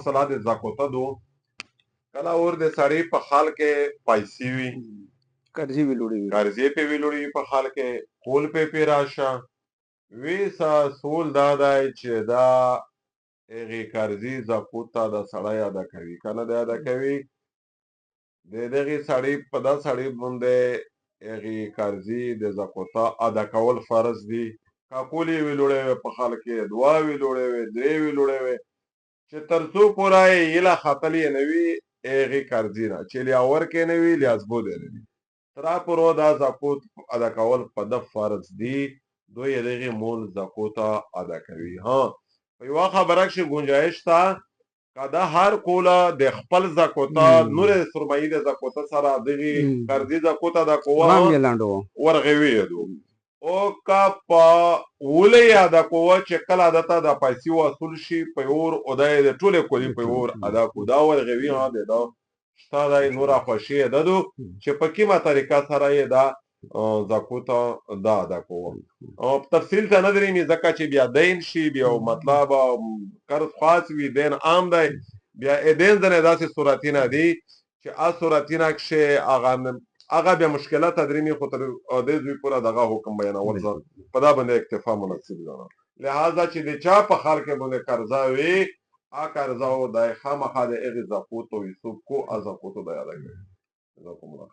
صلاح د زکوته دو کله اور د سړی په خال کې پیسې وي قرضې ویلوړې وي قرضې په ویلوړي په خال کې کول په راشه وی سا سول دا دی چې دا هغې قرضې زکوته د سړی ادا کوي کنه د ادا کوي د دغې سړی په دا سړی باندې هغې قرضې د زکوته ادا کول فرض دي که کول یې ویلوړی وي په خال کې دوه ویلوړی وي درې ویلوړی وي چې تر څو پوره یې هیله ختلې نه وي هغې قرضې نه چې لیا ورکې نه وي لیا زبود یې نه وي تر پورو دا زکوت ادا کول په ده فرض دي دوی یې دغې مول زکوته ادا کوي ها په یوه خبره کښې ګنجایش شته که دا هر کوله د خپل زکوته نورې سرمایي د زکوته سره دغې قرضې زکوته ادا کوه ورغوي دو او که په اوله یې ادا کوه چې کله ده ته د پیسې وصول شي په اور او دا یې د ټولې کولې په اور ادا کړو دا ورغوي ها د ده شته دی نوره خوښي یې ده دو چې په کومه طریقه سره یې دا زکوته دا ادا کوه تفصیل ته نه درېمي ځکه چې بیا دین شي بیا مطلب قرض خاص وي دین عام دی بیا دین ځنې داسې صورتونه دي چې صورتونه کښې هغه بیا مشکلات درېمي خو تر دې زوی پوره دغه حکم بیانول زه په دا باندې اکتفا مناسب ګڼم لهذا چې د چا په خال کې باندې قرضه وي قرضه و دی خامخا د هغې زکوت و حساب کو زکوتو دی ادا کوي